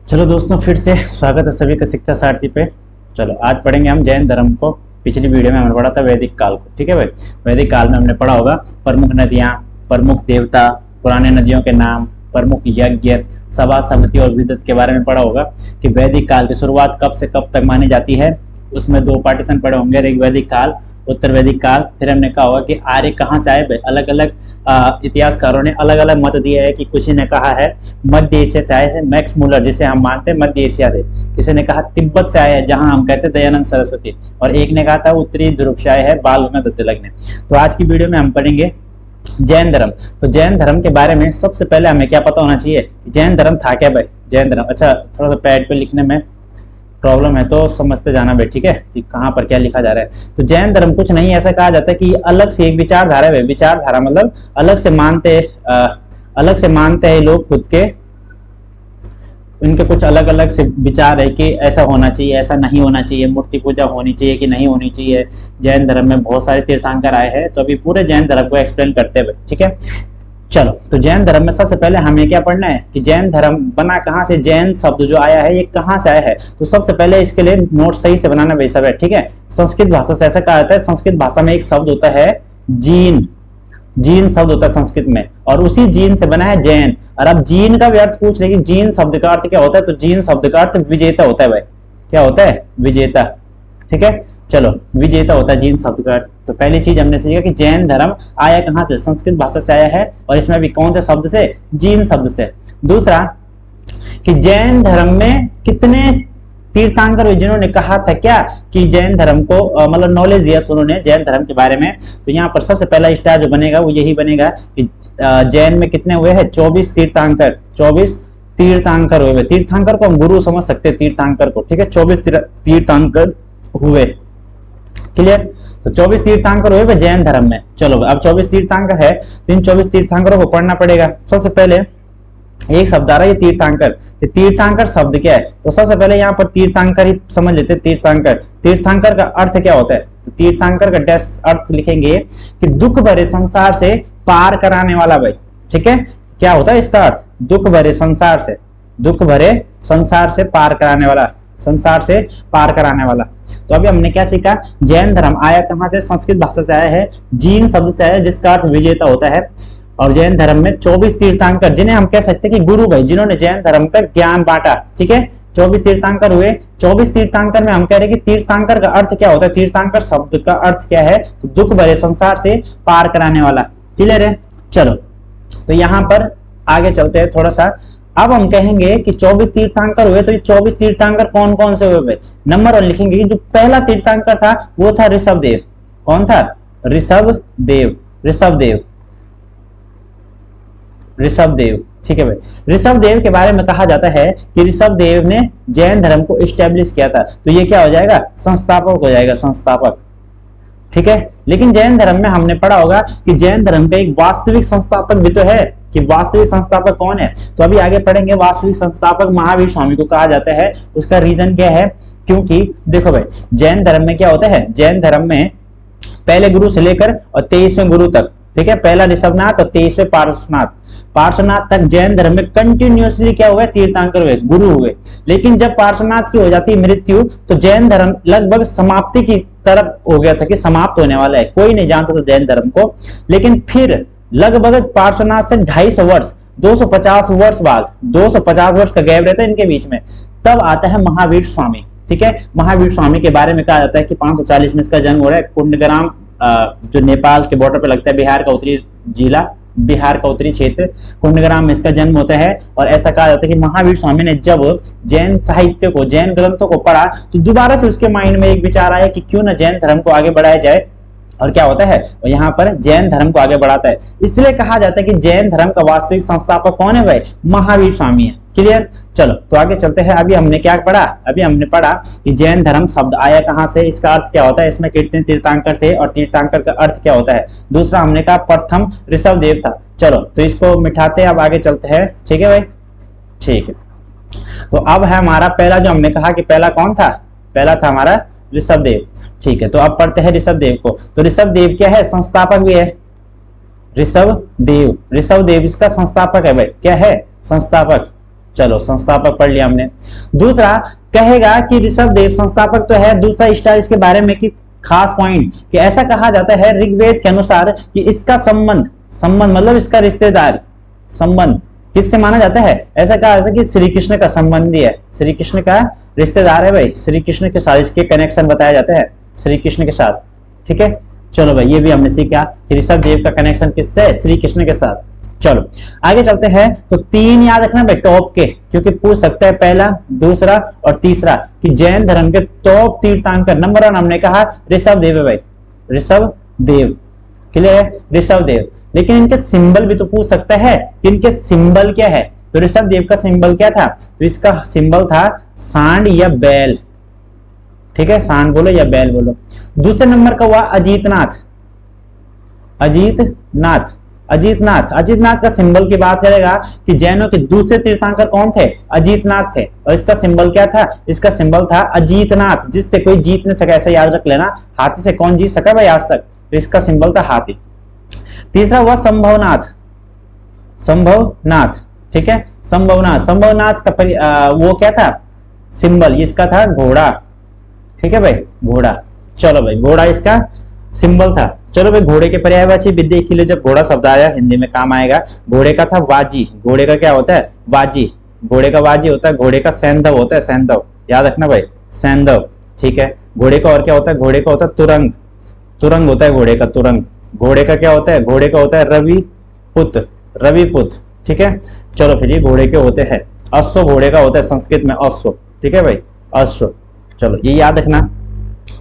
चलो दोस्तों, फिर से स्वागत है सभी का शिक्षा सारथी पे। चलो आज पढ़ेंगे हम जैन धर्म को। पिछली वीडियो में हमने पढ़ा था वैदिक काल को। ठीक है भाई, वैदिक काल में हमने पढ़ा होगा प्रमुख नदियाँ, प्रमुख देवता, पुराने नदियों के नाम, प्रमुख यज्ञ, सभा समिति और विद्युत के बारे में पढ़ा होगा कि वैदिक काल की शुरुआत कब से कब तक मानी जाती है। उसमें दो पार्टीशन पढ़े होंगे, ऋग वैदिक काल, उत्तर वैदिक काल। फिर हमने कहा होगा कि आर्य कहाँ से आए। अलग अलग इतिहासकारों ने अलग अलग मत दिया है कि किसी ने कहा है मध्य एशिया से आए, मैक्स मुलर जिसे हम मानते हैं मध्य एशिया से। किसी ने कहा तिब्बत से आए हैं, जहां हम कहते हैं दयानंद सरस्वती। और एक ने कहा था उत्तरी ध्रुव से आए हैं, बाल गंगाधर तिलक ने। तो आज की वीडियो में हम पढ़ेंगे जैन धर्म। तो जैन धर्म के बारे में सबसे पहले हमें क्या पता होना चाहिए, जैन धर्म था क्या भाई। जैन धर्म, अच्छा थोड़ा सा पैड पे लिखने में प्रॉब्लम है तो समझते जाना भाई, ठीक है, कि कहाँ पर क्या लिखा जा रहा है। तो जैन धर्म कुछ नहीं, ऐसा कहा जाता है कि अलग से एक विचारधारा है। विचारधारा मतलब अलग से मानते हैं लोग खुद के, उनके कुछ अलग अलग से विचार है कि ऐसा होना चाहिए, ऐसा नहीं होना चाहिए, मूर्ति पूजा होनी चाहिए कि नहीं होनी चाहिए। जैन धर्म में बहुत सारे तीर्थंकर आए हैं, तो अभी पूरे जैन धर्म को एक्सप्लेन करते हैं, ठीक है। चलो, तो जैन धर्म में सबसे पहले हमें क्या पढ़ना है कि जैन धर्म बना कहाँ से, जैन शब्द जो आया है ये कहाँ से आया है। तो सबसे पहले इसके लिए नोट सही से बनाना भाई सब है, ठीक है। संस्कृत भाषा से ऐसा कहा जाता है, संस्कृत भाषा में एक शब्द होता है जीन, जीन शब्द होता है संस्कृत में, और उसी जीन से बना है जैन। और अब जीन का भी अर्थ पूछ ले कि जीन शब्द का अर्थ क्या होता है, तो जीन शब्द का अर्थ विजेता होता है भाई। क्या होता है? विजेता, ठीक है। चलो, विजेता होता है जीन शब्द का अर्थ। तो पहली चीज हमने सीखा कि जैन धर्म आया कहां से, संस्कृत भाषा से आया है, और इसमें भी कौन से शब्द से, जीन शब्द से। दूसरा कि जैन धर्म में कितने तीर्थंकर, जिन्होंने कहा था क्या कि जैन धर्म को मतलब नॉलेज दिया था उन्होंने जैन धर्म के बारे में। तो यहाँ पर सबसे पहला स्टार जो बनेगा वो यही बनेगा कि जैन में कितने हुए हैं, 24 तीर्थंकर। 24 तीर्थंकर हुए। तीर्थंकर को हम गुरु समझ सकते हैं, तीर्थंकर को, ठीक है। 24 तीर्थंकर हुए, क्लियर। तो 24 तीर्थंकर हुए जैन धर्म में। चलो, अब 24 तीर्थंकर है तो इन 24 तीर्थंकरों को पढ़ना पड़ेगा। सबसे पहले एक शब्द आ रहा है तीर्थंकर। तीर्थंकर शब्द क्या है, तो सबसे पहले यहाँ पर तीर्थंकर ही समझ लेते हैं। तीर्थंकर, तीर्थंकर का अर्थ क्या होता है, तो तीर्थंकर का डैश अर्थ लिखेंगे कि दुख भरे संसार से पार कराने वाला भाई, ठीक है। क्या होता है इसका अर्थ, दुख भरे संसार से, दुख भरे संसार से पार कराने वाला, संसार से पार कराने वाला। तो अभी हमने क्या सीखा, जैन धर्म आया कहां से, संस्कृत भाषा से आया है, जीन शब्द से आया है जिसका अर्थ विजेता होता है। और जैन धर्म में 24 तीर्थंकर, जिन्हें हम कह सकते हैं कि गुरु भाई, जिन्होंने जैन धर्म का ज्ञान बांटा, ठीक है। 24 तीर्थंकर हुए। 24 तीर्थंकर में हम कह रहे हैं कि तीर्थंकर का अर्थ क्या होता है, तीर्थंकर शब्द का अर्थ क्या है, तो दुख भरे संसार से पार कराने वाला, क्लियर है। चलो, तो यहाँ पर आगे चलते हैं थोड़ा सा। अब हम कहेंगे कि 24 तीर्थंकर हुए, तो ये 24 तीर्थंकर कौन कौन से हुए, नंबर 1 लिखेंगे कि जो पहला तीर्थंकर था वो था ऋषभदेव। कौन था? ऋषभदेव, ऋषभदेव, ऋषभदेव, ठीक है भाई। ऋषभदेव के बारे में कहा जाता है कि ऋषभदेव ने जैन धर्म को इस्टेब्लिश किया था। तो ये क्या हो जाएगा, संस्थापक हो जाएगा, संस्थापक, ठीक है। लेकिन जैन धर्म में हमने पढ़ा होगा कि जैन धर्म का एक वास्तविक संस्थापक भी तो है, कि वास्तविक संस्थापक कौन है। तो अभी आगे पढ़ेंगे, वास्तविक संस्थापक महावीर स्वामी को कहा जाता है। उसका रीजन क्या है, क्योंकि देखो भाई, जैन धर्म में क्या होता है, जैन धर्म में पहले गुरु से लेकर और 23वें गुरु तक, ठीक है, पहला ऋषभनाथ और 23वें पार्श्वनाथ, पार्श्वनाथ तक जैन धर्म में कंटिन्यूअसली क्या हुआ, तीर्थंकर हुए, गुरु हुए। लेकिन जब पार्श्वनाथ की हो जाती है मृत्यु, तो जैन धर्म लगभग समाप्ति की तरफ हो गया था कि समाप्त होने वाला है, कोई नहीं जानता था जैन धर्म को। लेकिन फिर लगभग पार्श्वनाथ से 250 वर्ष, 250 वर्ष बाद, 250 वर्ष का गैप रहता है इनके बीच में, तब आता है महावीर स्वामी, ठीक है। महावीर स्वामी के बारे में कहा जाता है कि 540 में इसका जन्म हो रहा है। कुंडग्राम जो नेपाल के बॉर्डर पे लगता है, बिहार का उत्तरी जिला, बिहार का उत्तरी क्षेत्र, कुंडग्राम में इसका जन्म होता है। और ऐसा कहा जाता है कि महावीर स्वामी ने जब जैन साहित्य को, जैन ग्रंथों को पढ़ा, तो दोबारा से उसके माइंड में एक विचार आया कि क्यों ना जैन धर्म को आगे बढ़ाया जाए। और क्या होता है, और यहाँ पर जैन धर्म को आगे बढ़ाता है। इसलिए कहा जाता है कि जैन धर्म का वास्तविक संस्थापक कौन है भाई, महावीर स्वामी है, क्लियर। चलो, तो आगे चलते हैं। अभी हमने क्या पढ़ा, अभी हमने पढ़ा कि जैन धर्म शब्द आया कहां से, इसका अर्थ क्या होता है, इसमें कितने तीर्थंकर थे और तीर्थंकर का अर्थ क्या होता है। दूसरा हमने कहा प्रथम ऋषभदेव था। चलो, तो इसको मिटाते हैं, अब आगे चलते हैं, ठीक है भाई, ठीक है। तो अब है हमारा पहला, जो हमने कहा कि पहला कौन था, पहला था हमारा ऋषभदेव, ठीक है। तो अब पढ़ते हैं ऋषभदेव को। तो ऋषभदेव क्या है, संस्थापक भी है, ऋषभदेव, ऋषभदेव इसका संस्थापक है भाई, क्या है, संस्थापक, चलो संस्थापक पढ़ लिया हमने। दूसरा कहेगा कि ऋषभदेव संस्थापक तो है, दूसरा स्टार इसके बारे में कि खास पॉइंट कि ऐसा कहा जाता है ऋग्वेद के अनुसार कि इसका संबंध संबंध मतलब इसका रिश्तेदार संबंध किससे माना जाता है, ऐसा कहा जाता है कि श्री कृष्ण का संबंधी है, श्री कृष्ण का रिश्तेदार है भाई, श्री कृष्ण के साथ इसके कनेक्शन बताया जाता है श्री कृष्ण के साथ। ठीक है, चलो भाई ये भी हमने सीखा कि ऋषभदेव का कनेक्शन किससे है, श्री कृष्ण के साथ। चलो आगे चलते हैं। तो 3 याद रखना भाई टॉप के, क्योंकि पूछ सकता है पहला, दूसरा और तीसरा कि जैन धर्म के टॉप तीर्थंकर। नंबर 1 हमने कहा ऋषभदेव है भाई, ऋषभदेव, क्लियर है, ऋषभदेव। लेकिन इनके सिंबल भी तो पूछ सकता है कि इनके सिंबल क्या है। तो ऋषभदेव का सिंबल क्या था, तो इसका सिंबल था सांड या बैल। ठीक है, सांड बोलो या बैल बोलो। दूसरे नंबर का हुआ अजीतनाथ, अजीतनाथ, अजीतनाथ। अजीतनाथ का सिंबल की बात करेगा कि जैनों के दूसरे तीर्थंकर कौन थे, अजीतनाथ थे। और इसका सिंबल क्या था, इसका सिंबल था अजीतनाथ, जिससे कोई जीत नहीं सका। ऐसा याद रख लेना, हाथी से कौन जीत सका भाई आज तक, तो इसका सिंबल था हाथी। तीसरा हुआ संभवनाथ, संभवनाथ। ठीक है, संभवनाथ, संभवनाथ का वो क्या था सिंबल, इसका था घोड़ा। ठीक है भाई, घोड़ा। चलो भाई घोड़ा इसका सिंबल था। चलो भाई घोड़े के पर्यायवाची विद्या के लिए जब घोड़ा शब्द आया हिंदी में काम आएगा। घोड़े का था वाजी, घोड़े का क्या होता है वाजी, घोड़े का वाजी होता है, घोड़े का सैंधव होता है, सैंधव याद रखना भाई, सैंधव। ठीक है, घोड़े का और क्या होता है, घोड़े का होता है तुरंग, तुरंग होता है घोड़े का, तुरंग। घोड़े का क्या होता है, घोड़े का होता है रविपुत्र, रविपुत्र। ठीक है, चलो फिर ये घोड़े के होते हैं अश्व, घोड़े का होता है संस्कृत में अश्व। ठीक है भाई, अश्व। चलो ये याद रखना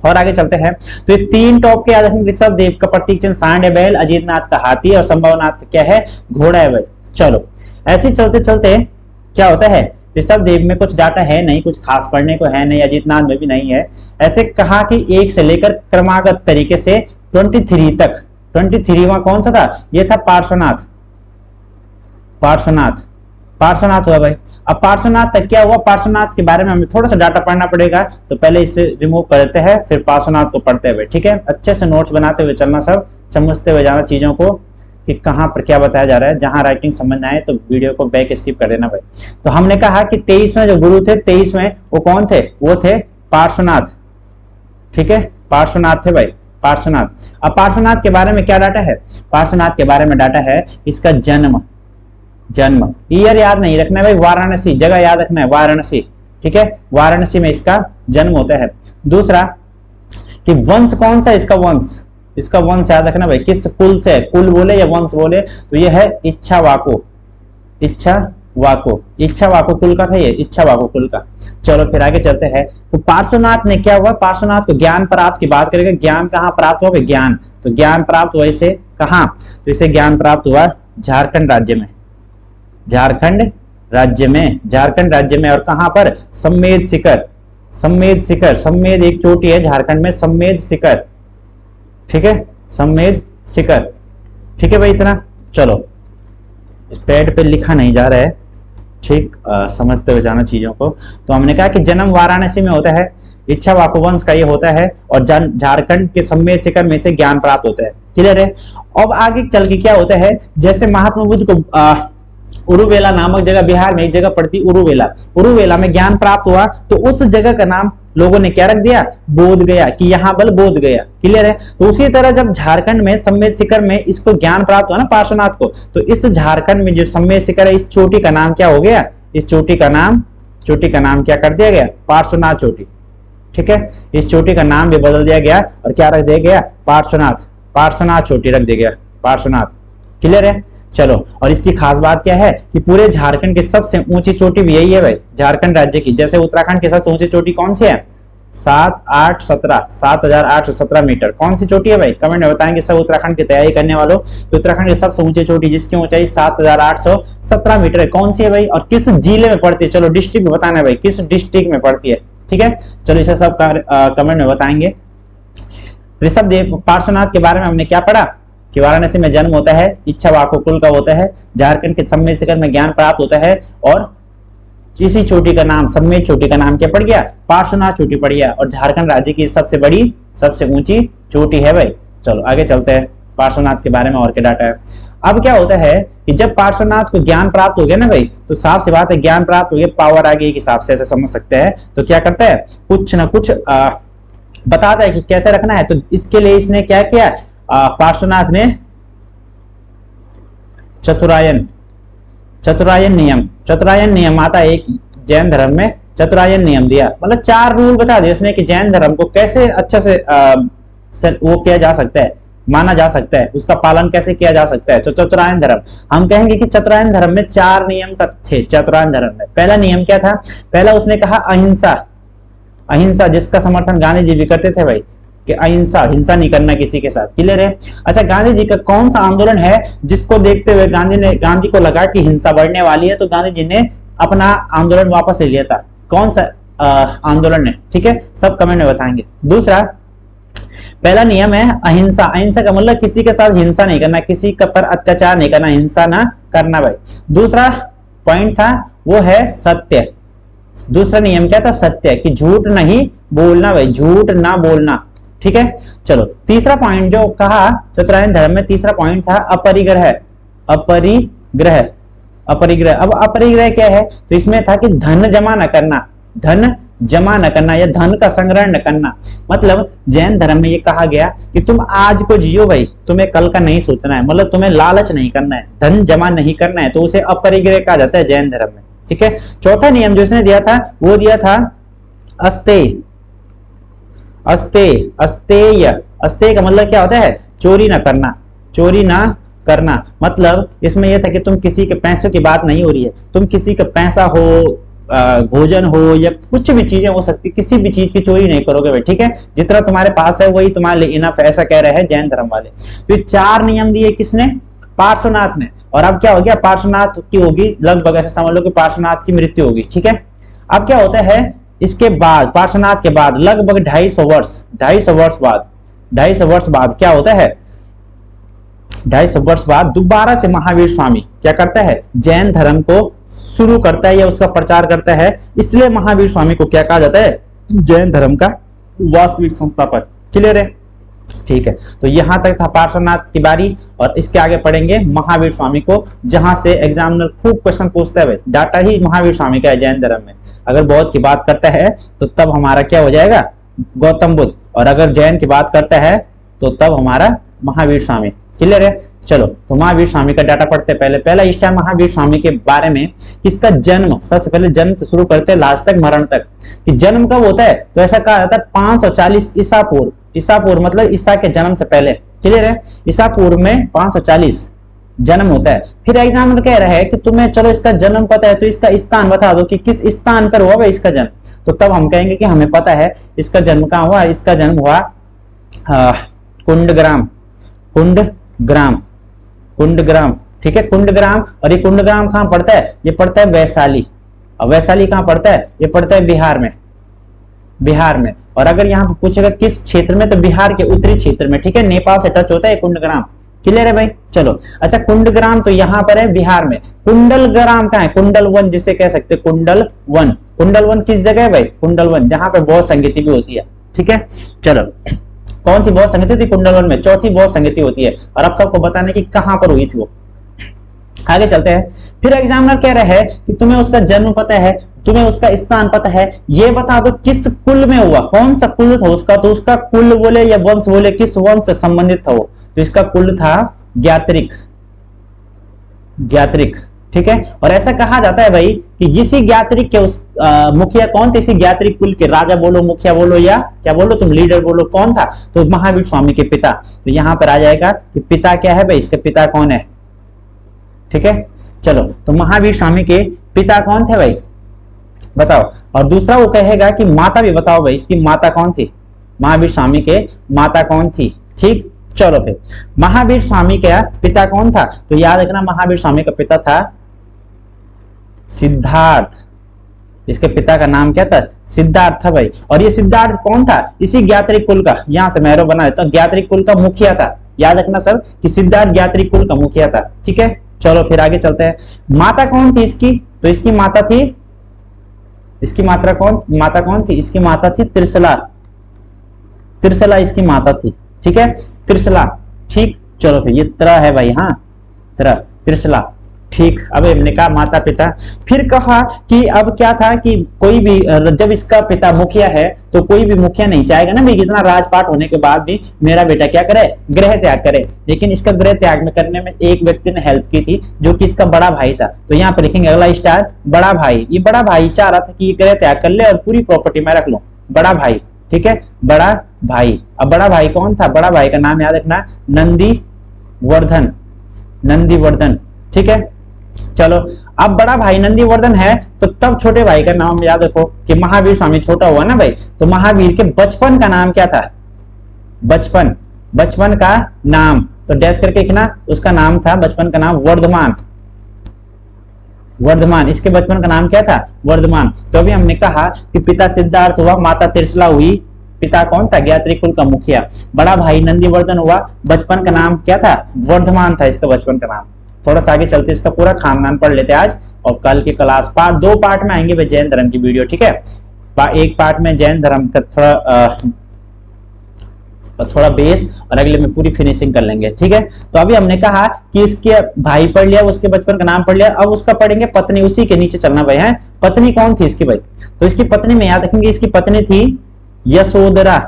और आगे चलते हैं। तो ये 3 टॉप के याद रखना, ऋषभदेव का प्रतीक चिन्ह सांड है बैल, अजीतनाथ का हाथी और संभवनाथ का क्या है घोड़ा है भाई। चलो ऐसे चलते चलते क्या होता है, ऋषभदेव में कुछ डाटा है नहीं, कुछ खास पढ़ने को है नहीं, अजीतनाथ में भी नहीं है। ऐसे कहा कि 1 से लेकर क्रमागत तरीके से 23 तक, 23वां कौन सा था, ये था पार्श्वनाथ, पार्श्वनाथ, पार्श्वनाथ हुआ भाई। अब पार्श्वनाथ तक क्या हुआ, पार्श्वनाथ के बारे में हमें थोड़ा सा डाटा पढ़ना पड़ेगा, तो पहले इसे रिमूव करते हैं फिर पार्श्वनाथ को पढ़ते हुए। ठीक है, अच्छे से नोट्स बनाते हुए चलना, सब समझते हुए जाना चीजों को कि कहाँ पर क्या बताया जा रहा है। जहां राइटिंग समझ ना आए तो वीडियो को बैक स्किप कर देना भाई। तो हमने कहा कि 23वें जो गुरु थे, 23वें वो कौन थे, वो थे पार्श्वनाथ। ठीक है, पार्श्वनाथ थे भाई, पार्श्वनाथ। अब पार्श्वनाथ के बारे में क्या डाटा है, पार्श्वनाथ के बारे में डाटा है इसका जन्म, जन्म ईयर याद नहीं रखना है भाई, वाराणसी जगह याद रखना है, वाराणसी। ठीक है, वाराणसी में इसका जन्म होता है। दूसरा कि वंश कौन सा इसका, वंश, इसका वंश याद रखना भाई, किस कुल से, कुल बोले या वंश बोले, तो ये है इच्छावाकु, इच्छावाकु, इच्छावाकु कुल का था ये, इच्छावाकु कुल का। चलो फिर आगे चलते हैं। तो पार्श्वनाथ ने क्या हुआ, पार्श्वनाथ को ज्ञान प्राप्त की बात करेंगे। ज्ञान कहाँ प्राप्त हुआ, ज्ञान, तो ज्ञान प्राप्त हुआ इसे कहाँ, तो इसे ज्ञान प्राप्त हुआ झारखंड राज्य में, झारखंड राज्य में, झारखंड राज्य में। और कहां पर, सम्मेद शिखर, सम्मेद शिखर, सम्मेद एक चोटी है झारखंड में, सम्मेद शिखर। ठीक है, सम्मेद शिखर। ठीक है भाई इतना। चलो पैड पे लिखा नहीं जा रहा है, ठीक, समझते हुए जाना चीजों को। तो हमने कहा कि जन्म वाराणसी में होता है, इच्छावाकु वंश का ये होता है, और झारखंड के सम्मेद शिखर में से ज्ञान प्राप्त होता है। क्लियर है। अब आगे चल के क्या होता है, जैसे महात्मा बुद्ध को उरुवेला नामक जगह, बिहार में एक जगह पड़ती उरुवेला, उरुवेला में ज्ञान प्राप्त हुआ, तो उस जगह का नाम लोगों ने क्या रख दिया, बोध गया, कि यहाँ बल बोध गया। क्लियर है। तो उसी तरह जब झारखंड में सम्मेद शिखर में इसको ज्ञान प्राप्त हुआ ना पार्श्वनाथ को, तो इस झारखंड में जो सम्मेद शिखर है, इस चोटी का नाम क्या हो गया, इस चोटी का नाम क्या कर दिया गया, पार्श्वनाथ चोटी। ठीक है, इस चोटी का नाम भी बदल दिया गया और क्या रख दिया गया, पार्श्वनाथ, पार्श्वनाथ चोटी रख दिया गया, पार्श्वनाथ। क्लियर है। चलो, और इसकी खास बात क्या है कि पूरे झारखंड की सबसे ऊंची चोटी भी यही है भाई, झारखंड राज्य की। जैसे उत्तराखंड की सबसे ऊंची चोटी कौन सी है, 7,817 मीटर। कौन सी चोटी है भाई, कमेंट में बताएंगे सब उत्तराखंड की तैयारी करने वालों। तो उत्तराखंड की सबसे ऊंची चोटी जिसकी ऊंचाई 7,817 मीटर है, कौन सी है भाई, और किस जिले में पड़ती है, चलो डिस्ट्रिक्ट में बताना है भाई, किस डिस्ट्रिक्ट में पड़ती है। ठीक है, चलो इसे सब कमेंट में बताएंगे। ऋषभदेव पार्श्वनाथ के बारे में हमने क्या पढ़ा कि वाराणसी में जन्म होता है, इच्छावाकु कुल का होता है, झारखंड के सम्मेद शिखर में ज्ञान प्राप्त होता है, और इसी चोटी का नाम, सम्मेद चोटी का नाम क्या पड़ गया, पार्श्वनाथ चोटी पड़ गया, और झारखंड राज्य की सबसे बड़ी, सबसे ऊंची चोटी है भाई। चलो आगे चलते हैं, पार्श्वनाथ के बारे में और क्या डाटा है। अब क्या होता है कि जब पार्श्वनाथ को ज्ञान प्राप्त हो गया ना भाई, तो साफ सी बात है ज्ञान प्राप्त हो गया, पावर आ गई एक हिसाब से ऐसे समझ सकते हैं। तो क्या करता है, कुछ ना कुछ बताता है कि कैसे रखना है। तो इसके लिए इसने क्या किया, पार्श्वनाथ ने चतुरायन नियम आता है एक जैन धर्म में, चतुरायन नियम दिया, मतलब 4 रूल बता दिए उसने कि जैन धर्म को कैसे अच्छे से वो किया जा सकता है, माना जा सकता है, उसका पालन कैसे किया जा सकता है। तो चतुरायन धर्म, हम कहेंगे कि चतुरायन धर्म में 4 नियम थे। चतुरायन धर्म में पहला नियम क्या था, पहला उसने कहा अहिंसा, अहिंसा जिसका समर्थन गांधी जी भी करते थे भाई, कि अहिंसा, हिंसा नहीं करना किसी के साथ, क्लियर है। अच्छा, गांधी जी का कौन सा आंदोलन है जिसको देखते हुए गांधी को लगा कि हिंसा बढ़ने वाली है, तो गांधी जी ने अपना आंदोलन वापस ले लिया था, कौन सा आंदोलन है, ठीक है, सब कमेंट में बताएंगे। दूसरा, पहला नियम है अहिंसा, अहिंसा का मतलब किसी के साथ हिंसा नहीं करना, किसी के पर अत्याचार नहीं करना, हिंसा ना करना भाई। दूसरा पॉइंट था वो है सत्य, दूसरा नियम क्या था, सत्य, कि झूठ नहीं बोलना भाई, झूठ ना बोलना, ठीक है। चलो तीसरा पॉइंट जो कहा चतुरायन धर्म में, तीसरा पॉइंट था अपरिग्रह, अपरिग्रह, अपरिग्रह। अब अपरिग्रह क्या है, तो इसमें था कि धन जमा न करना, धन जमा न करना या धन का संग्रह न करना। मतलब जैन धर्म में ये कहा गया कि तुम आज को जियो भाई, तुम्हें कल का नहीं सोचना है, मतलब तुम्हें लालच नहीं करना है, धन जमा नहीं करना है, तो उसे अपरिग्रह कहा जाता है जैन धर्म में, ठीक है। चौथा नियम जो इसने दिया था वो दिया था अस्तेय, अस्तेय, अस्तेय, अस्तेय का मतलब क्या होता है, चोरी ना करना, चोरी ना करना। मतलब इसमें यह था कि तुम किसी के पैसों की बात नहीं हो रही है, तुम किसी का पैसा हो, भोजन हो या कुछ भी चीजें हो सकती, किसी भी चीज की चोरी नहीं करोगे भाई, ठीक है। जितना तुम्हारे पास है वही तुम्हारे लिए इनफ है, ऐसा कह रहे हैं जैन धर्म वाले। तो ये 4 नियम दिए किसने, पार्श्वनाथ ने। और अब क्या हो गया, पार्श्वनाथ की होगी लगभग, ऐसे समझ लो कि पार्श्वनाथ की मृत्यु होगी, ठीक है। अब क्या होता है, इसके बाद पार्श्वनाथ के बाद लगभग 250 वर्ष बाद, 250 वर्ष बाद क्या होता है, 250 वर्ष बाद दोबारा से महावीर स्वामी क्या करता है, जैन धर्म को शुरू करता है या उसका प्रचार करता है। इसलिए महावीर स्वामी को क्या कहा जाता है, जैन धर्म का वास्तविक संस्थापक, क्लियर है, ठीक है। तो यहां तक था पार्श्वनाथ की बारी, और इसके आगे पढ़ेंगे महावीर स्वामी को, जहां से एग्जामिनर खूब क्वेश्चन पूछता है भाई, डाटा ही महावीर स्वामी का है जैन धर्म में। अगर बौद्ध की बात करता है तो तब हमारा क्या हो जाएगा, गौतम बुद्ध, और अगर जैन की बात करता है तो तब हमारा महावीर स्वामी, क्लियर है। चलो तो महावीर स्वामी का डाटा पढ़ते हैं। पहला इस टाइम महावीर स्वामी के बारे में, इसका जन्म, सबसे पहले जन्म से शुरू करते हैं लास्ट तक, मरण तक, कि जन्म कब होता है, तो ऐसा कहा जाता है 540 ईसा पूर्व, ईसा पूर्व मतलब ईसा के जन्म से पहले, क्लियर है। ईसा पूर्व में 540 जन्म होता है। फिर एग्जामिनर कह रहा है कि तुम्हें चलो इसका जन्म पता है तो इसका स्थान बता दो कि किस स्थान पर हुआ इसका जन्म, तो तब हम कहेंगे कि हमें पता है इसका जन्म कहाँ हुआ, इसका जन्म हुआ कुंडग्राम, कुंडग्राम, कुंडग्राम, ठीक है, कुंडग्राम। और ये कुंडग्राम कहाँ पड़ता है, ये पड़ता है वैशाली। और वैशाली कहाँ पड़ता है, ये पड़ता है बिहार में, बिहार में। और अगर यहाँ पे पूछेगा किस क्षेत्र में, तो बिहार के उत्तरी क्षेत्र में, ठीक है, नेपाल से टच होता है कुंडग्राम, क्लियर है भाई। चलो अच्छा, कुंडग्राम तो यहाँ पर है बिहार में। कुंडलग्राम कहाँ है, कुंडल वन जिसे कह सकते, कुंडल वन, कुंडल वन किस जगह है भाई, कुंडल वन जहाँ पे बौद्ध संगीति भी होती है, ठीक है। चलो कौन सी बौद्ध संगीति थी, कुंडल वन में, चौथी बौद्ध संगीति होती है। और अब सबको बताना कि कहां पर हुई थी वो। आगे चलते हैं। फिर एग्जामिनर कह रहा है कि तुम्हें उसका जन्म पता है, तुम्हें उसका स्थान पता है, ये बता दो किस कुल में हुआ, कौन सा कुल था उसका, तो उसका कुल बोले या वंश बोले, किस वंश से संबंधित था वो, तो इसका कुल था ज्ञात्रिक, ज्ञात्रिक, ठीक है। और ऐसा कहा जाता है भाई कि इसी ज्ञात्रिक के उस मुखिया कौन थे, इसी ज्ञात्रिक कुल के राजा बोलो, मुखिया बोलो, या क्या बोलो तुम, लीडर बोलो, कौन था, तो महावीर स्वामी के पिता। तो यहां पर आ जाएगा कि पिता क्या है भाई, इसके पिता कौन है, ठीक है। चलो तो महावीर स्वामी के पिता कौन थे भाई, बताओ। और दूसरा वो कहेगा कि माता भी बताओ भाई, इसकी माता कौन थी, महावीर स्वामी के माता कौन थी, ठीक। चलो फिर महावीर स्वामी का पिता कौन था, तो याद रखना महावीर स्वामी का पिता था सिद्धार्थ, इसके पिता का नाम क्या था, सिद्धार्थ था भाई। और ये सिद्धार्थ कौन था, इसी ज्ञात्रिक कुल का, यहां से मैं एरो बना देता हूं, ज्ञात्रिक कुल का मुखिया था, याद रखना सब कि सिद्धार्थ ज्ञात्रिक कुल का मुखिया था, ठीक है। चलो फिर आगे चलते हैं। माता कौन थी इसकी, तो इसकी माता थी, इसकी माता कौन थी, इसकी माता थी त्रिशला, त्रिशला इसकी माता थी, ठीक है, त्रिशला, ठीक। चलो फिर ये तरह है भाई, हाँ त्रिशला। ठीक, अब हमने कहा माता पिता। फिर कहा कि अब क्या था कि कोई भी जब इसका पिता मुखिया है तो कोई भी मुखिया नहीं चाहेगा ना भाई कितना राजपाट होने के बाद भी मेरा बेटा क्या करे, गृह त्याग करे। लेकिन इसका गृह त्याग में करने में एक व्यक्ति ने हेल्प की थी जो कि इसका बड़ा भाई था। तो यहाँ पे लिखेंगे अगला स्टार बड़ा भाई। ये बड़ा भाई चाह रहा था कि ये गृह त्याग कर ले और पूरी प्रॉपर्टी में रख लो, बड़ा भाई। ठीक है, बड़ा भाई। अब बड़ा भाई कौन था, बड़ा भाई का नाम याद रखना नंदीवर्धन, नंदीवर्धन। ठीक है, चलो अब बड़ा भाई नंदीवर्धन है तो तब छोटे भाई का नाम याद रखो कि महावीर स्वामी छोटा हुआ ना भाई, तो महावीर के बचपन का नाम क्या था, बचपन, बचपन का नाम तो डैश करके लिखना, उसका नाम था बचपन का नाम वर्धमान, वर्धमान। इसके बचपन का नाम क्या था, वर्धमान। तो अभी हमने कहा कि पिता सिद्धार्थ हुआ, माता त्रिशला हुई, पिता कौन था, गायत्री कुल का मुखिया। बड़ा भाई नंदीवर्धन हुआ, बचपन का नाम क्या था, वर्धमान था इसका बचपन का नाम। थोड़ा सा आगे चलते इसका पूरा खानदान पढ़ लेते आज, और कल की क्लास पार्ट 2 पार्ट में आएंगे भाई जैन धर्म की वीडियो। ठीक है, एक पार्ट में जैन धर्म का थोड़ा बेस और अगले में पूरी फिनिशिंग कर लेंगे। ठीक है, तो अभी हमने कहा कि इसके भाई पढ़ लिया, उसके बचपन का नाम पढ़ लिया, अब उसका पढ़ेंगे पत्नी, उसी के नीचे चलना भाई है। पत्नी कौन थी इसकी भाई, तो इसकी पत्नी में याद रखेंगे इसकी पत्नी थी यशोधरा,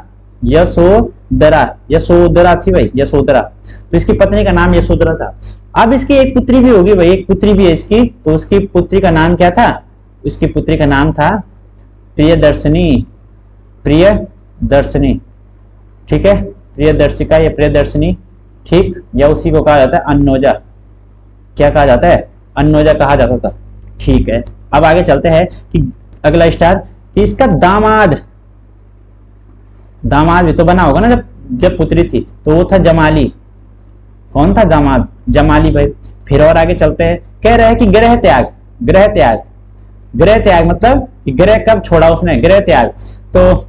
यशोधरा, यशोधरा थी भाई, यशोधरा। तो इसकी पत्नी का नाम यशोधरा था। अब इसकी एक पुत्री भी होगी भाई, एक पुत्री भी है इसकी, तो उसकी पुत्री का नाम क्या था, उसकी पुत्री का नाम था प्रियदर्शनी, प्रियदर्शनी। ठीक है, प्रियदर्शिका या प्रियदर्शनी। ठीक, या उसी को कहा जाता है अन्नोजा, क्या कहा जाता है, अन्नोजा कहा जाता था। ठीक है, अब आगे चलते हैं कि अगला स्टार कि इसका दामाद, दामाद भी तो बना होगा ना जब पुत्री थी, तो वो था जमाली। कौन था दामाद, जमाली भाई। फिर और आगे चलते हैं, कह रहे हैं कि गृह त्याग, गृह त्याग, गृह त्याग मतलब गृह कब छोड़ा उसने, गृह त्याग। तो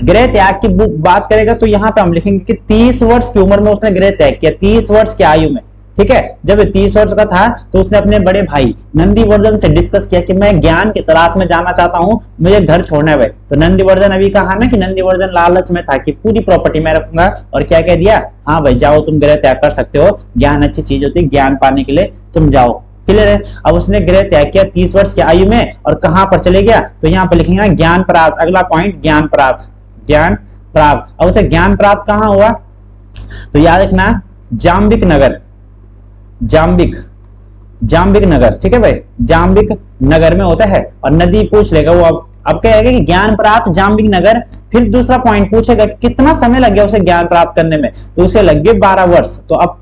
गृह त्याग की बात करेगा तो यहाँ पे हम लिखेंगे कि 30 वर्ष की उम्र में उसने गृह त्याग किया, 30 वर्ष की आयु में। ठीक है, जब 30 वर्ष का था तो उसने अपने बड़े भाई नंदीवर्धन से डिस्कस किया कि मैं ज्ञान की तलाश में जाना चाहता हूं, मुझे घर छोड़ना है। तो नंदीवर्धन अभी कहा ना कि नंदीवर्धन लालच में था कि पूरी प्रॉपर्टी मैं रखूंगा, और क्या कह दिया, हाँ भाई जाओ तुम गृह त्याग कर सकते हो, ज्ञान अच्छी चीज होती है, ज्ञान पाने के लिए तुम जाओ। क्लियर है, अब उसने गृह त्याग किया 30 वर्ष की आयु में, और कहां पर चले गया, तो यहाँ पर लिखेंगे ज्ञान प्राप्त। अगला पॉइंट ज्ञान प्राप्त, ज्ञान प्राप्त। अब उसे ज्ञान प्राप्त कहां हुआ, तो याद रखना जाम्बिक नगर, जाम्बिक, जाम्बिक नगर। ठीक है भाई, जाम्बिक नगर में होता है। और नदी पूछ लेगा वो, अब कहेगा कि ज्ञान प्राप्त जाम्बिक नगर। फिर दूसरा पॉइंट पूछेगा कि कितना समय लग गया उसे ज्ञान प्राप्त करने में, तो उसे लग गए 12 वर्ष। तो अब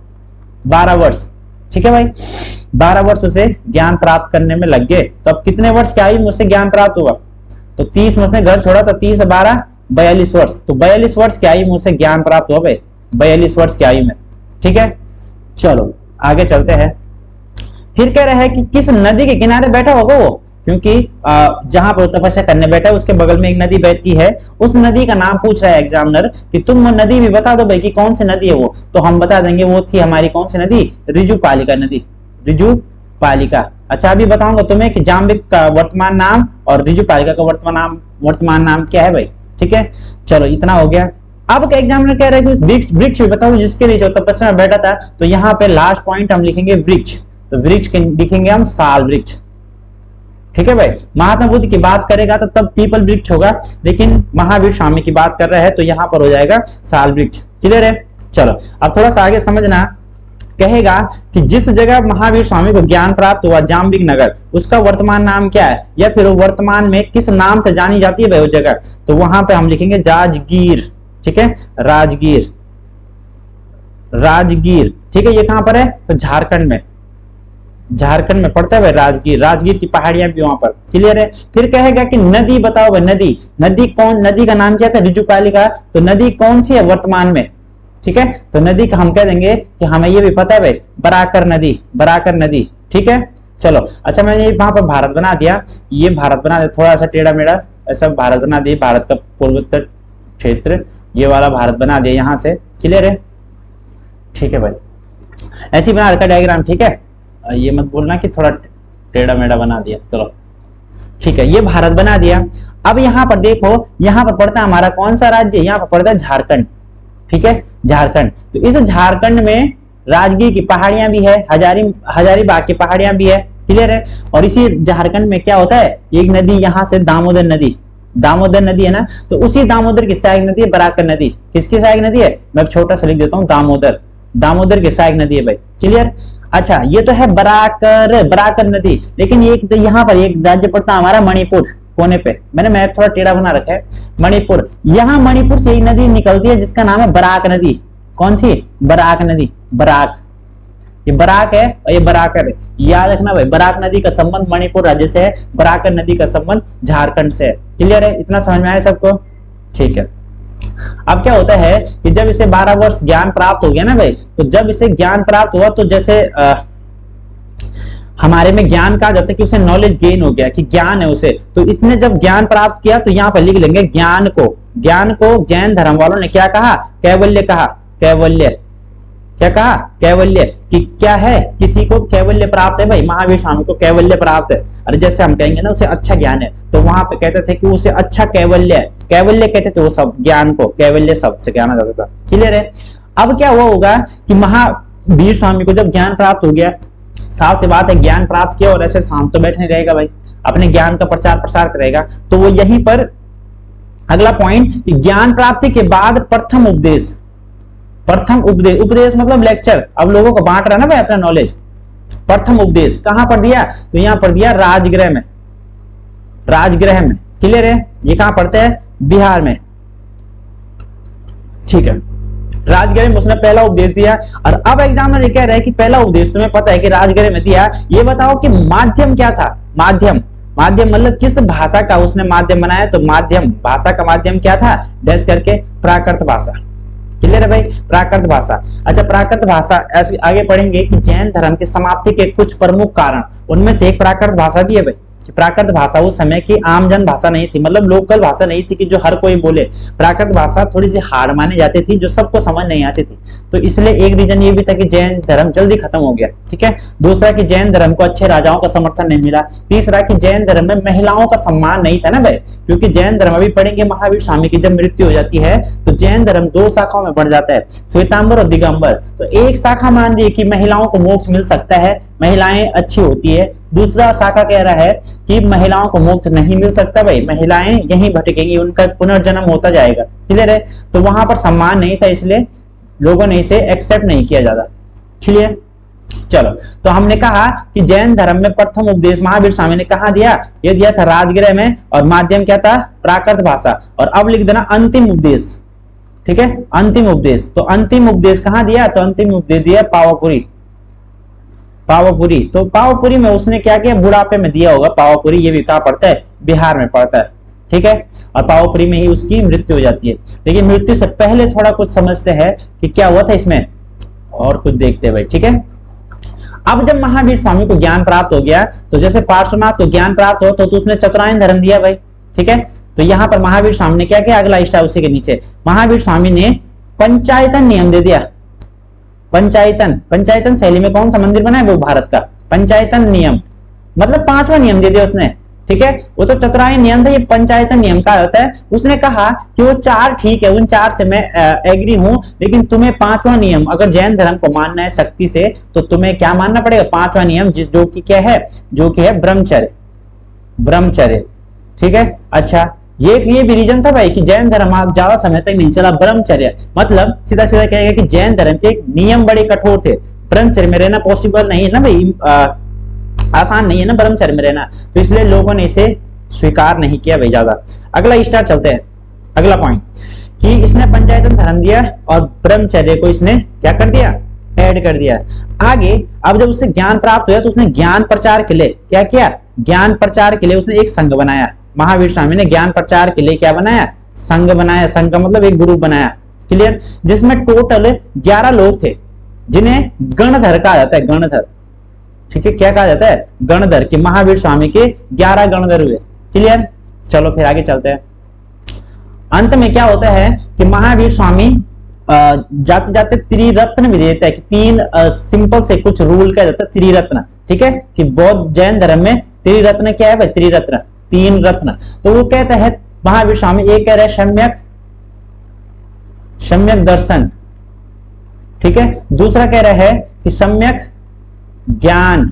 12 वर्ष, ठीक है भाई, 12 वर्ष उसे ज्ञान प्राप्त करने में लग गए। तो अब कितने वर्ष की आयु में उसे ज्ञान प्राप्त हुआ, तो 30 में उसने घर छोड़ा, तो 30 से 12 42 वर्ष। तो 42 वर्ष की आयु में उसे ज्ञान प्राप्त हुआ भाई, 42 वर्ष की आयु में। ठीक है, चलो आगे चलते हैं। फिर कह रहे हैं कि किस नदी के किनारे बैठा होगा वो, क्योंकि जहां पर तपस्या करने बैठा है उसके बगल में एक नदी बहती है, उस नदी का नाम पूछ रहा है एग्जामिनर कि तुम नदी भी बता दो भाई कि कौन सी नदी है वो। तो हम बता देंगे वो थी हमारी कौन सी नदी, ऋजुपालिका नदी, ऋजुपालिका। अच्छा अभी बताऊंगा तुम्हें कि जाम्बिक का वर्तमान नाम और ऋजुपालिका का वर्तमान नाम क्या है भाई। ठीक है, चलो इतना हो गया। अब एग्जामिनर कह रहे हैं कि वृक्ष भी बताओ जिसके नीचे तपस्या में बैठा था, तो यहाँ पे लास्ट पॉइंट हम लिखेंगे वृक्ष। तो वृक्ष लिखेंगे हम साल वृक्ष। ठीक है भाई, महात्मा बुद्ध की बात करेगा तो तब पीपल वृक्ष होगा, लेकिन महावीर स्वामी की बात कर रहे हैं तो यहाँ पर हो जाएगा साल वृक्ष। क्लियर है, चलो अब थोड़ा सा आगे समझना। कहेगा कि जिस जगह महावीर स्वामी को ज्ञान प्राप्त हुआ जाम्बिक नगर, उसका वर्तमान नाम क्या है, या फिर वर्तमान में किस नाम से जानी जाती है भाई वो जगह, तो वहां पे हम लिखेंगे राजगीर। ठीक है, राजगीर, राजगीर। ठीक है, ये कहां पर है, तो झारखंड में, झारखंड में पड़ता है भाई राजगीर। राजगीर की पहाड़ियां भी वहां पर। क्लियर है, फिर कहेगा कि नदी बताओ भाई, नदी, नदी कौन, नदी का नाम क्या था, ऋजुपालिका। तो नदी कौन सी है वर्तमान में, ठीक है, तो नदी का हम कह देंगे कि हमें ये भी पता है भाई, बराकर नदी, बराकर नदी। ठीक है, चलो अच्छा मैंने वहां पर भारत बना दिया, ये भारत बना दिया, थोड़ा सा टेढ़ा मेढ़ा ऐसा भारत बना दिया, भारत का पूर्वोत्तर क्षेत्र, ये वाला भारत बना दिया यहां से। क्लियर है, ठीक है भाई, ऐसी बना रखा डायग्राम। ठीक है, ये मत बोलना कि थोड़ा टेढ़ा मेढ़ा बना दिया। चलो ठीक है, ये भारत बना दिया। अब यहाँ पर देखो, यहाँ पर पड़ता है हमारा कौन सा राज्य, यहाँ पर पड़ता है झारखंड। ठीक है, झारखंड। तो इस झारखंड में राजगीर की पहाड़ियां भी है, हजारीबाग की पहाड़ियां भी है, क्लियर है। और इसी झारखंड में क्या होता है, एक नदी यहाँ से दामोदर नदी है ना, तो उसी दामोदर की सहायक नदी है बराकर नदी। किसकी सहायक नदी है, मैं छोटा सा लिख देता हूँ, दामोदर की सहायक नदी है भाई, क्लियर। अच्छा, ये तो है बराकर नदी, लेकिन एक यहाँ पर एक राज्य पड़ता है हमारा मणिपुर, कोने पे मैंने मैप थोड़ा टेढ़ा बना रखा है, मणिपुर। यहाँ मणिपुर से एक नदी निकलती है जिसका नाम है बराक नदी। कौन सी, बराक नदी, बराक, ये बराक है और ये बराकर है, याद रखना भाई। बराक नदी का संबंध मणिपुर राज्य से है, बराकर नदी का संबंध झारखंड से है, क्लियर है, इतना समझ में आया सबको, ठीक है। अब क्या होता है कि जब इसे 12 वर्ष ज्ञान प्राप्त हो गया ना भाई, तो जब इसे ज्ञान प्राप्त हुआ तो जैसे हमारे में ज्ञान कहा जाता है कि उसे नॉलेज गेन हो गया, कि ज्ञान है उसे, तो इसने जब ज्ञान प्राप्त किया तो यहाँ पर लिख लेंगे ज्ञान को जैन धर्म वालों ने क्या कहा, कैवल्य कहा। कैवल्य क्या कहा, कैवल्य, कि क्या है, किसी को कैवल्य प्राप्त है भाई, महावीर स्वामी को कैवल्य प्राप्त है। अरे जैसे हम कहेंगे ना उसे अच्छा ज्ञान है, तो वहां पे कहते थे कि उसे अच्छा कैवल्य है, कैवल्य कहते थे वो सब ज्ञान को, कैवल्य शब्द से जाना जाता था, क्लियर है। अब क्या हुआ होगा कि महावीर स्वामी को जब ज्ञान प्राप्त हो गया, साफ सी बात है, ज्ञान प्राप्त किया और ऐसे शांत तो बैठे नहीं रहेगा भाई, अपने ज्ञान का प्रचार प्रसार करेगा। तो वो यहीं पर अगला पॉइंट कि ज्ञान प्राप्ति के बाद प्रथम उपदेश उपदेश मतलब लेक्चर, अब लोगों को बांट रहा है ना भाई अपना नॉलेज। प्रथम उपदेश कहां पर दिया, तो यहां पर दिया राजगृह में, क्लियर है। ये कहां पढ़ते हैं, बिहार में, ठीक है। राजगृह में उसने पहला उपदेश दिया। और अब एग्जामिनर ये कह रहा है कि पहला उपदेश तुम्हें पता है कि राजगृह में दिया, ये बताओ कि माध्यम क्या था। माध्यम मतलब किस भाषा का उसने माध्यम बनाया, तो माध्यम, भाषा का माध्यम क्या था, डैश करके प्राकृत भाषा, क्लियर है भाई, प्राकृत भाषा। अच्छा, प्राकृत भाषा ऐसे आगे पढ़ेंगे कि जैन धर्म की समाप्ति के कुछ प्रमुख कारण, उनमें से एक प्राकृत भाषा भी है भाई। कि प्राकृत भाषा उस समय की आमजन भाषा नहीं थी, मतलब लोकल भाषा नहीं थी कि जो हर कोई बोले। प्राकृत भाषा थोड़ी सी हार्ड मानी जाती थी, जो सबको समझ नहीं आती थी। तो इसलिए एक रीजन ये भी था कि जैन धर्म जल्दी खत्म हो गया, ठीक है। दूसरा कि जैन धर्म को अच्छे राजाओं का समर्थन नहीं मिला। तीसरा कि जैन धर्म में महिलाओं का सम्मान नहीं था ना भाई, क्योंकि जैन धर्म, अभी पढ़ेंगे महावीर स्वामी की जब मृत्यु हो जाती है तो जैन धर्म 2 शाखाओं में बढ़ जाता है, श्वेतांबर और दिगंबर। तो एक शाखा मान रही है कि महिलाओं को मोक्ष मिल सकता है, महिलाएं अच्छी होती है। दूसरा शाखा कह रहा है कि महिलाओं को मोक्ष नहीं मिल सकता भाई, महिलाएं यहीं भटकेंगी, उनका पुनर्जन्म होता जाएगा, क्लियर है। तो वहां पर सम्मान नहीं था, इसलिए लोगों ने इसे एक्सेप्ट नहीं किया ज्यादा, क्लियर। चलो, तो हमने कहा कि जैन धर्म में प्रथम उपदेश महावीर स्वामी ने कहा दिया, ये दिया था राजगृह में, और माध्यम क्या था, प्राकृत भाषा। और अब लिख देना अंतिम उपदेश, ठीक है, अंतिम उपदेश। तो अंतिम उपदेश कहां दिया, तो अंतिम उपदेश दिया पावापुरी। तो पावापुरी में उसने क्या किया, बुढ़ापे में दिया होगा पावापुरी, ये भी कहां पड़ता है, बिहार में पड़ता है, ठीक है। और पावापुरी में ही उसकी मृत्यु हो जाती है। लेकिन मृत्यु से पहले थोड़ा कुछ समझते हैं कि क्या हुआ था इसमें, और कुछ देखते हैं भाई, ठीक है। अब जब महावीर स्वामी को ज्ञान प्राप्त हो गया, तो जैसे पार्श्वनाथ को ज्ञान प्राप्त हो तो उसने चतुरायन धर्म दिया भाई, ठीक है। तो यहाँ पर महावीर स्वामी ने क्या किया, अगला स्टार उसी के नीचे, महावीर स्वामी ने पंचायतन नियम दे दिया। पंचायतन शैली में कौन सा मंदिर बना है, वो भारत का पंचायतन नियम, मतलब 5वां नियम दे दिया उसने, ठीक है। वो तो चतुरायन नियम था, ये पंचायतन नियम का होता है। उसने कहा कि वो 4 ठीक है, उन 4 से मैं एग्री हूं, लेकिन तुम्हें 5वां नियम, अगर जैन धर्म को मानना है सख्ती से, तो तुम्हें क्या मानना पड़ेगा, 5वां नियम, जो कि क्या है, जो कि है ब्रह्मचर्य, ठीक है। अच्छा, ये भी रीजन था भाई कि जैन धर्म ज्यादा समय तक नहीं चला, ब्रह्मचर्य मतलब सीधा सीधा कहेगा कि जैन धर्म के नियम बड़े कठोर थे, ब्रह्मचर्य में रहना पॉसिबल नहीं है ना भाई, आसान नहीं है ना ब्रह्मचर्य में रहना, तो इसलिए लोगों ने इसे स्वीकार नहीं किया भाई ज्यादा। अगला स्टार चलते हैं, अगला पॉइंट कि इसने पंचायतन धर्म दिया और ब्रह्मचर्य को इसने क्या कर दिया, ऐड कर दिया। आगे अब जब उसे ज्ञान प्राप्त हुआ तो उसने ज्ञान प्रचार के लिए क्या किया, ज्ञान प्रचार के लिए उसने एक संघ बनाया। महावीर स्वामी ने ज्ञान प्रचार के लिए क्या बनाया, संघ बनाया। संघ का मतलब एक ग्रुप बनाया, क्लियर, जिसमें टोटल 11 लोग थे, जिन्हें गणधर कहा जाता है, गणधर, ठीक है। क्या कहा जाता है, गणधर, कि महावीर स्वामी के 11 गणधर हुए, क्लियर। चलो फिर आगे चलते हैं। अंत में क्या होता है कि महावीर स्वामी जाते जाते त्रिरत्न भी देता है, कि 3 सिंपल से कुछ रूल क्या जाता है, त्रिरत्न, ठीक है, कि बौद्ध जैन धर्म में त्रिरत्न क्या है भाई, त्रिरत्न, 3 रत्न। तो वो कहता है महावीर स्वामी, एक कह रहे हैं सम्यक दर्शन, ठीक है। दूसरा कह रहा है कि सम्यक ज्ञान,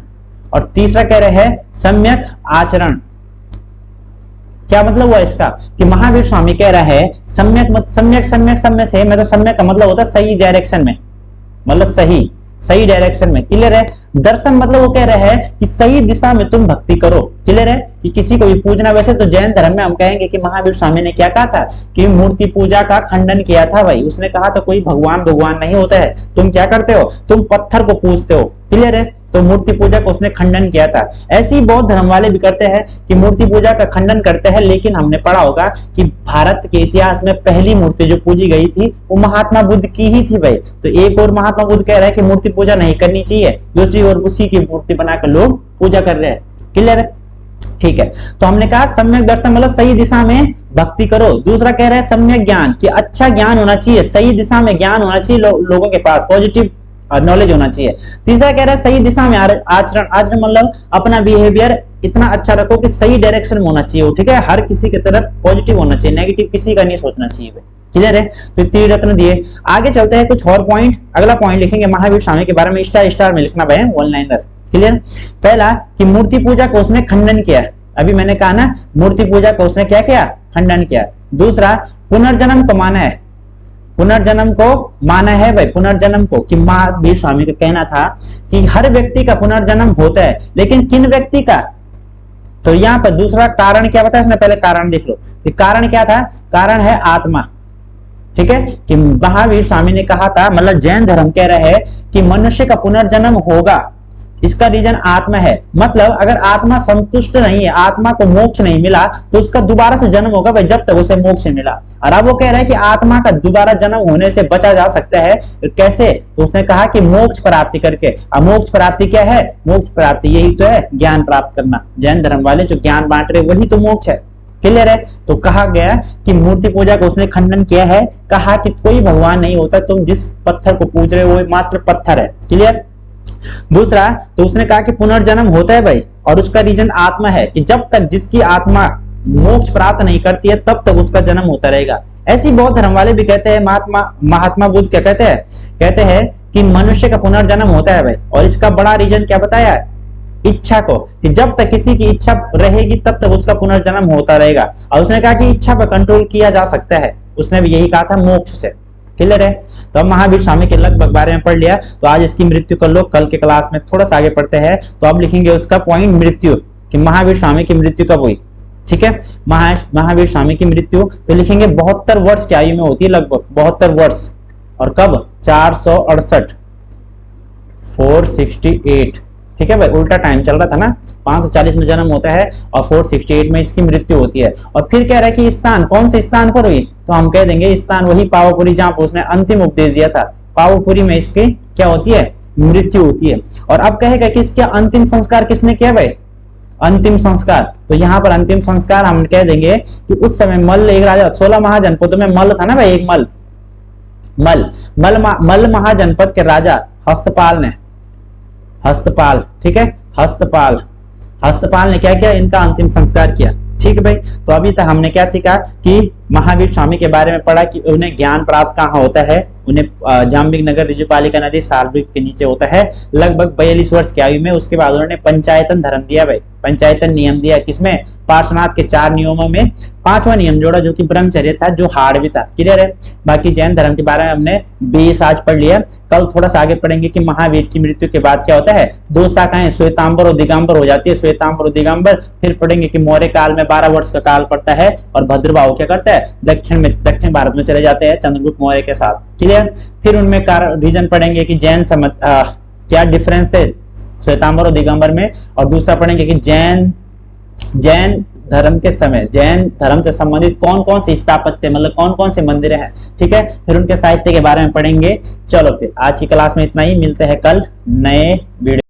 और तीसरा कह रहे हैं सम्यक आचरण। क्या मतलब हुआ इसका कि महावीर स्वामी कह रहा है सम्यक सम्यक से मतलब सम्यक का मतलब होता है सही डायरेक्शन में, मतलब सही डायरेक्शन में। क्लियर है। दर्शन मतलब वो कह रहे हैं कि सही दिशा में तुम भक्ति करो। क्लियर है कि किसी को भी पूजना, वैसे तो जैन धर्म में हम कहेंगे कि महावीर स्वामी ने क्या कहा था कि मूर्ति पूजा का खंडन किया था भाई। उसने कहा था कोई भगवान नहीं होता है, तुम क्या करते हो, तुम पत्थर को पूजते हो। क्लियर है। तो मूर्ति पूजा को उसने खंडन किया था। ऐसे ही बौद्ध धर्म वाले भी करते हैं कि मूर्ति पूजा का खंडन करते हैं, लेकिन हमने पढ़ा होगा कि भारत के इतिहास में पहली मूर्ति जो पूजी गई थी वो महात्मा बुद्ध की ही थी भाई। तो एक और महात्मा बुद्ध कह रहा है कि मूर्ति पूजा नहीं करनी चाहिए, दूसरी और उसी की मूर्ति बनाकर लोग पूजा कर रहे हैं। क्लियर है। ठीक है। तो हमने कहा सम्यक दर्शन मतलब सही दिशा में भक्ति करो। दूसरा कह रहा है सम्यक ज्ञान कि अच्छा ज्ञान होना चाहिए, सही दिशा में ज्ञान होना चाहिए, लोगों के पास पॉजिटिव नॉलेज होना चाहिए। तीसरा कह रहा है सही दिशा में आचरण मतलब अपना बिहेवियर इतना अच्छा रखो कि सही डायरेक्शन में होना चाहिए। ठीक है। हर किसी की तरफ पॉजिटिव होना चाहिए, नेगेटिव किसी का नहीं सोचना चाहिए। क्लियर है। तो तीन रत्न दिए। आगे चलते हैं कुछ और पॉइंट। अगला पॉइंट लिखेंगे महावीर स्वामी के बारे में, स्टार में लिखना भाई, वन लाइनर। क्लियर। पहला कि मूर्ति पूजा को उसने खंडन किया। अभी मैंने कहा ना मूर्ति पूजा को उसने क्या किया, खंडन किया। दूसरा पुनर्जन्म को माना है, पुनर्जन्म को माना है भाई, पुनर्जन्म को कि महावीर स्वामी का कहना था कि हर व्यक्ति का पुनर्जन्म होता है, लेकिन किन व्यक्ति का। तो यहाँ पर दूसरा कारण क्या बताया उसने, पहले कारण देख लो कि कारण क्या था, कारण है आत्मा। ठीक है। कि महावीर स्वामी ने कहा था, मतलब जैन धर्म कह रहे हैं कि मनुष्य का पुनर्जन्म होगा, इसका रीजन आत्मा है। मतलब अगर आत्मा संतुष्ट नहीं है, आत्मा को मोक्ष नहीं मिला, तो उसका दोबारा से जन्म होगा भाई, जब तक उसे मोक्ष मिला। और अब वो कह रहा है कि आत्मा का दोबारा जन्म होने से बचा जा सकता है। कैसे? तो उसने कहा कि मोक्ष प्राप्ति करके। अब मोक्ष प्राप्ति क्या है, मोक्ष प्राप्ति यही तो है, ज्ञान प्राप्त करना। जैन धर्म वाले जो ज्ञान बांट रहे वही तो मोक्ष है। क्लियर है। तो कहा गया कि मूर्ति पूजा को उसने खंडन किया है, कहा कि कोई भगवान नहीं होता, तुम जिस पत्थर को पूज रहे हो वो मात्र पत्थर है। क्लियर। दूसरा तो उसने कहा कि पुनर्जन्म होता है भाई, और उसका रीजन आत्मा है कि जब तक जिसकी आत्मा मोक्ष प्राप्त नहीं करती है तब तक उसका जन्म होता रहेगा। ऐसी बौद्ध धर्म वाले भी कहते हैं, महात्मा बुद्ध क्या कहते हैं कि मनुष्य का पुनर्जन्म होता है भाई, और इसका बड़ा रीजन क्या बताया है, इच्छा को, कि जब तक किसी की इच्छा रहेगी तब तक उसका पुनर्जन्म होता रहेगा। और उसने कहा कि इच्छा पर कंट्रोल किया जा सकता है, उसने भी यही कहा था मोक्ष से। क्लियर है। तो अब महावीर स्वामी के लगभग बारे में पढ़ लिया, तो आज इसकी मृत्यु कर लो, कल के क्लास में थोड़ा सा आगे पढ़ते हैं। तो अब लिखेंगे उसका पॉइंट मृत्यु, कि महावीर स्वामी की मृत्यु कब हुई। ठीक है। महावीर स्वामी की मृत्यु तो लिखेंगे 72 वर्ष की आयु में होती है, लगभग 72 वर्ष। और कब, 468, 468। ठीक है भाई, उल्टा टाइम चल रहा था ना, 540 में जन्म होता है और 468 में इसकी मृत्यु होती है। और फिर कह रहा है कि स्थान कौन से स्थान पर हुई, तो हम कह देंगे स्थान वही पावापुरी जहां पर उसने अंतिम उपदेश दिया था। पावापुरी में इसकी क्या होती है, मृत्यु होती है। और अब कहेगा कि इसका अंतिम संस्कार किसने किया भाई, अंतिम संस्कार। तो यहाँ पर अंतिम संस्कार हम कह देंगे कि उस समय मल्ल एक राजा, 16 महाजनपदों में मल्ल था ना भाई, एक मल्ल महाजनपद के राजा हस्तपाल ने, हस्तपाल, ठीक है, हस्तपाल ने क्या किया, इनका अंतिम संस्कार किया। ठीक है भाई। तो अभी तक हमने क्या सीखा कि महावीर स्वामी के बारे में पढ़ा कि उन्हें ज्ञान प्राप्त कहाँ होता है, उन्हें जाम्बिक नगर ऋजुपालिका नदी साल वृक्ष के नीचे होता है, लगभग 42 वर्ष की आयु में। उसके बाद उन्होंने पंचायतन धर्म दिया भाई, पंचायतन नियम दिया, किसमें, पार्श्वनाथ के 4 नियमों में 5वां नियम जोड़ा जो कि ब्रह्मचर्य था, जो हार्ड भी था। क्लियर है। बाकी जैन धर्म के बारे में हमने 20 आज पढ़ लिया, कल थोड़ा सा आगे पढ़ेंगे कि महावीर की मृत्यु के बाद क्या होता है, 2 शाखाएं श्वेतांबर और दिगंबर हो जाती है, श्वेतांबर और दिगंबर। फिर पढ़ेंगे कि मौर्य काल में 12 वर्ष का काल पड़ता है, और भद्रबाहु क्या करता है, दक्षिण भारत में चले जाते हैं चंद्रगुप्त मौर्य के साथ। क्लियर। फिर उनमें रीजन पढ़ेंगे कि जैन क्या डिफरेंस है श्वेतांबर और दिगंबर में, और दूसरा पढ़ेंगे कि जैन धर्म के समय जैन धर्म से संबंधित कौन कौन से स्थापत्य, मतलब कौन कौन से मंदिर हैं। ठीक है। फिर उनके साहित्य के बारे में पढ़ेंगे। चलो फिर आज की क्लास में इतना ही, मिलते हैं कल नए वीडियो।